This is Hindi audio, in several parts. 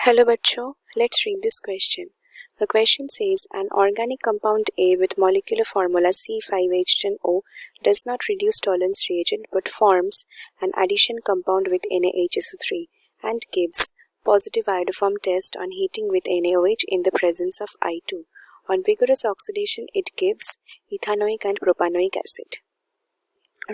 Hello बच्चों, let's read this question. The question says an organic compound A with molecular formula C5H10O does not reduce tolerance reagent but forms an addition compound with NaHSO3 and gives positive iodoform test on heating with NaOH in the presence of I2. On vigorous oxidation it gives ethanoic and propanoic acid.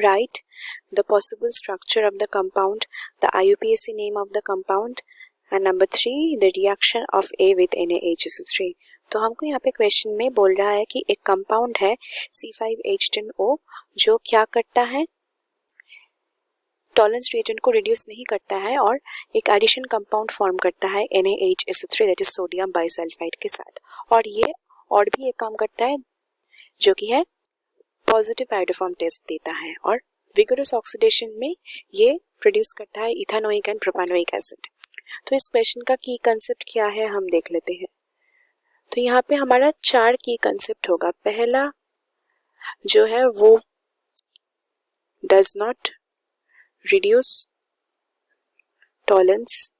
Write the possible structure of the compound, the IUPAC name of the compound and number 3 the reaction of A with NaHSO3. तो हमको यहाँ पे क्वेश्चन में बोल रहा है कि एक कंपाउंड है C5H10O जो क्या करता है, टॉलरेंस रिएजेंट को रिड्यूस नहीं करता है और एक एडिशन कंपाउंड फॉर्म करता है NaHSO3 that is sodium bisulphide के साथ, और ये और भी एक काम करता है जो कि है पॉजिटिव आयोडोफॉर्म टेस्ट देता है और विगरस ऑक्सीडेशन में ये प्रोड्यूस करता है इथानोइक एंड प्रोपानोइक एसिड। तो इस क्वेश्चन का की कंसेप्ट क्या है हम देख लेते हैं। तो यहाँ पे हमारा 4 की कंसेप्ट होगा। पहला जो है वो does not reduce tolerance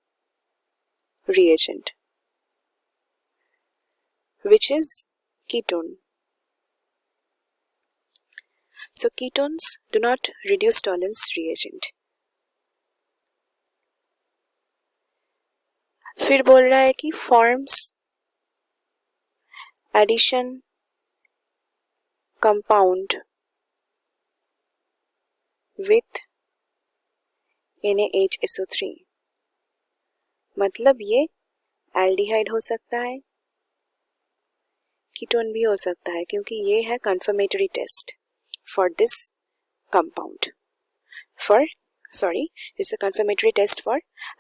reagent which is ketone. So ketones do not reduce tolerance reagent. फिर बोल रहा है कि forms addition compound with NaHSO3, मतलब ये एल्डिहाइड हो सकता है, कीटोन भी हो सकता है क्योंकि ये है confirmatory test for this compound. It's a confirmatory test for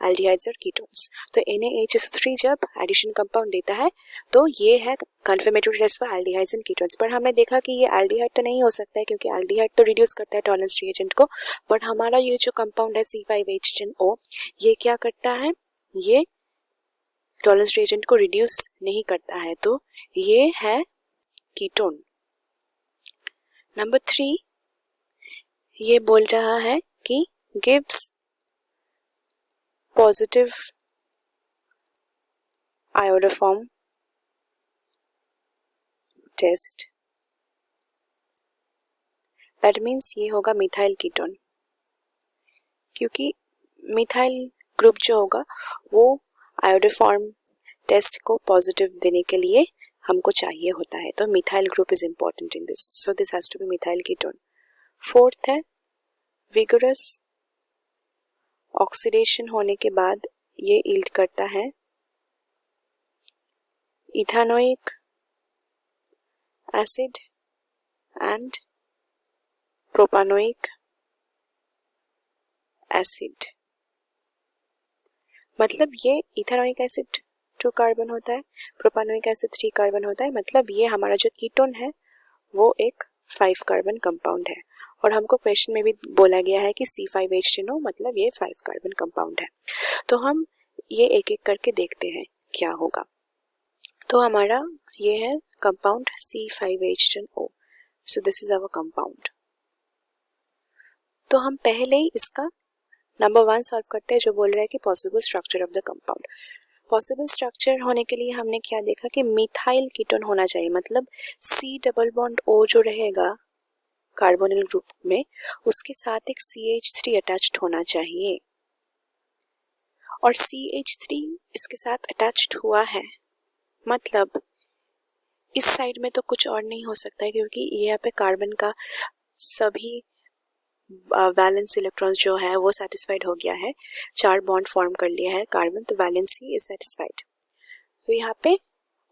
aldehydes और ketones. तो NaHSO3 जब एडिशन कंपाउंड देता है तो ये है confirmatory test for aldehydes and ketones। पर हमने देखा कि ये एल्डिहाइड तो नहीं हो सकता है क्योंकि एल्डिहाइड तो रिड्यूस करता है टॉलरेंस रिएजेंट को, बट हमारा ये जो कंपाउंड है C5H10O ये क्या करता है, ये टॉलरेंस रिएजेंट को रिड्यूस नहीं करता है, तो ये है कीटोन। नंबर 3 ये बोल रहा है कि gives positive iodoform test, that means ये होगा मिथाइल कीटोन, क्योंकि मिथाइल ग्रुप जो होगा वो आयोडोफॉर्म टेस्ट को पॉजिटिव देने के लिए हमको चाहिए होता है, तो methyl group is important in this, so this has to be methyl ketone. 4th है विगरस ऑक्सीडेशन होने के बाद ये यील्ड करता है ethanoic acid and propanoic acid, मतलब ये इथानोइक एसिड 2 कार्बन होता है, प्रोपानोइक एसिड 3 कार्बन होता है, मतलब ये हमारा जो कीटोन है वो एक 5 कार्बन कंपाउंड है। और हमको क्वेश्चन में भी बोला गया है कि C5H10O मतलब ये 5 कार्बन कंपाउंड है। तो हम ये एक एक करके देखते हैं क्या होगा। तो हमारा ये है compound C5H10O, so this is our compound. तो हम पहले ही इसका नंबर 1 सॉल्व करते हैं जो बोल रहा है कि possible structure of the compound. Possible structure होने के लिए हमने क्या देखा कि मिथाइल कीटोन होना चाहिए, मतलब C डबल बॉन्ड O जो रहेगा कार्बोनिल ग्रुप में उसके साथ एक CH3 अटैच्ड होना चाहिए, और CH3 इसके साथ अटैच्ड हुआ है, मतलब इस साइड में तो कुछ और नहीं हो सकता है क्योंकि यहाँ पे कार्बन का सभी वैलेंस इलेक्ट्रॉन्स जो है वो सेटिस्फाइड हो गया है, 4 बॉन्ड फॉर्म कर लिया है कार्बन, तो वैलेंसी इज सेटिस्फाइड। तो यहाँ पे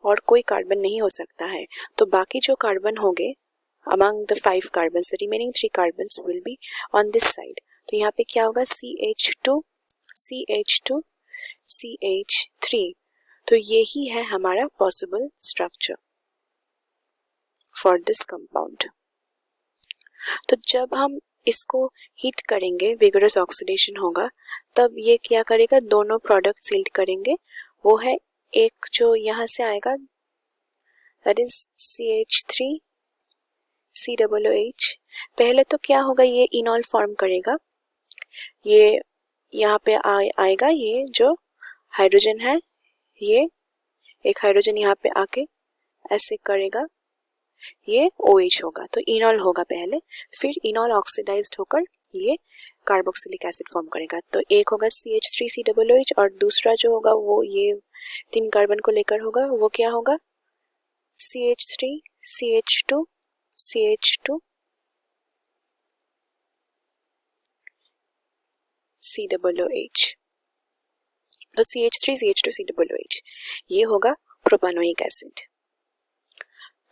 और कोई कार्बन नहीं हो सकता है, तो बाकी जो कार्बन होंगे among the 5 carbons, the remaining 3 carbons will be on this side। तो यहाँ पे क्या होगा CH2 CH2 CH3, तो यही है हमारा possible structure for this compound। तो जब हम इसको हीट करेंगे, विगरस ऑक्सीडेशन होगा, तब ये क्या करेगा, दोनों प्रोडक्ट यील्ड करेंगे। वो है एक जो यहाँ से आएगा दैट इज CH3 COOH। पहले तो क्या होगा, ये इनॉल फॉर्म करेगा, ये यहाँ पे आएगा, ये जो हाइड्रोजन है ये एक हाइड्रोजन यहाँ पे आके ऐसे करेगा, ये OH होगा, तो इनॉल होगा पहले, फिर इनॉल ऑक्सीडाइज्ड होकर ये कार्बोक्सिलिक एसिड फॉर्म करेगा। तो एक होगा CH3COOH और दूसरा जो होगा वो ये 3 कार्बन को लेकर होगा, वो क्या होगा CH3 CH2 CH2 COOH। तो CH3 CH2 COOH ये होगा प्रोपानोइक एसिड।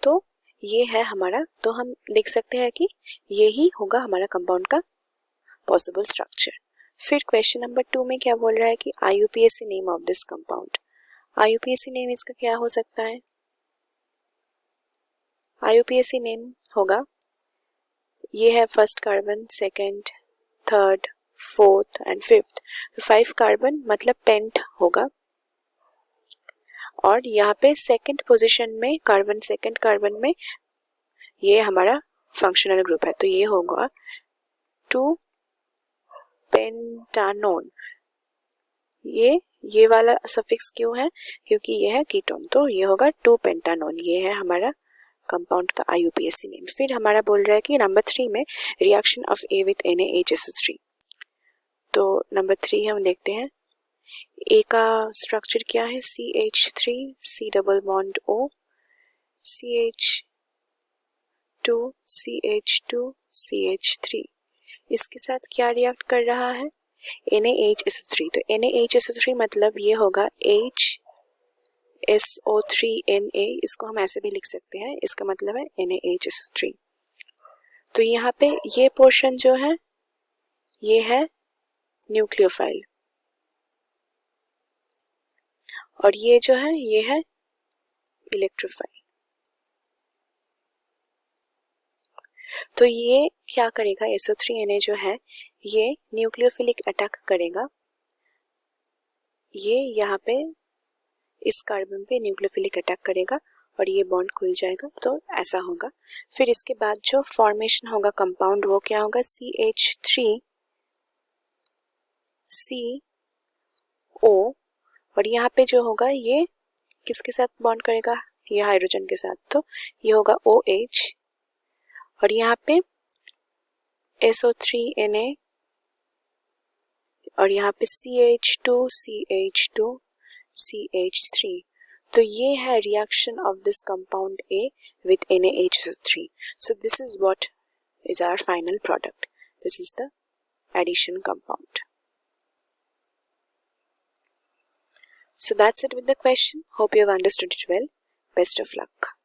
तो ये है हमारा, तो हम देख सकते हैं कि यही होगा हमारा कंपाउंड का पॉसिबल स्ट्रक्चर। फिर क्वेश्चन नंबर 2 में क्या बोल रहा है कि IUPAC name of this compound. IUPAC name इसका क्या हो सकता है? IUPAC नेम होगा, ये है first carbon, second, third, fourth and fifth, तो 5 कार्बन मतलब पेंट होगा। और यहाँ पे सेकंड पोजीशन में कार्बन, सेकंड कार्बन में ये हमारा फंक्शनल ग्रुप है, तो ये होगा 2 पेंटानोन। ये वाला सफिक्स क्यों है? क्योंकि ये है कीटोन, तो ये होगा 2 पेंटानोन। ये है हमारा कंपाउंड का IUPAC नेम। फिर हमारा बोल रहा है कि नंबर 3 में reaction of A with NaHSO3। तो नंबर 3 हम देखते हैं, A का स्ट्रक्चर क्या है, CH3 C double bond O, CH2 CH2 CH3, इसके साथ क्या रिएक्ट कर रहा है, NaHSO3। तो NaHSO3 मतलब ये होगा HSO3Na, इसको हम ऐसे भी लिख सकते हैं, इसका मतलब है NaHSO3। तो यहाँ पे ये पोर्शन जो है ये है न्यूक्लियोफाइल और ये जो है ये है इलेक्ट्रोफाइल। तो ये क्या करेगा, SO3Na जो है ये न्यूक्लियोफिलिक अटैक करेगा, ये यहाँ पे इस कार्बन पे न्यूक्लियोफिलिक अटैक करेगा और ये बॉन्ड खुल जाएगा, तो ऐसा होगा। फिर इसके बाद जो फॉर्मेशन होगा कंपाउंड वो क्या होगा, CH3CO, और यहाँ पे जो होगा ये किसके साथ बॉन्ड करेगा, ये हाइड्रोजन के साथ, तो ये होगा OH, और यहाँ पे SO3Na और यहाँ पे CH2CH2CH3। तो ये है reaction of this compound A with NaHSO3. So this is what is our final product. This is the addition compound. So that's it with the question. Hope you have understood it well. Best of luck.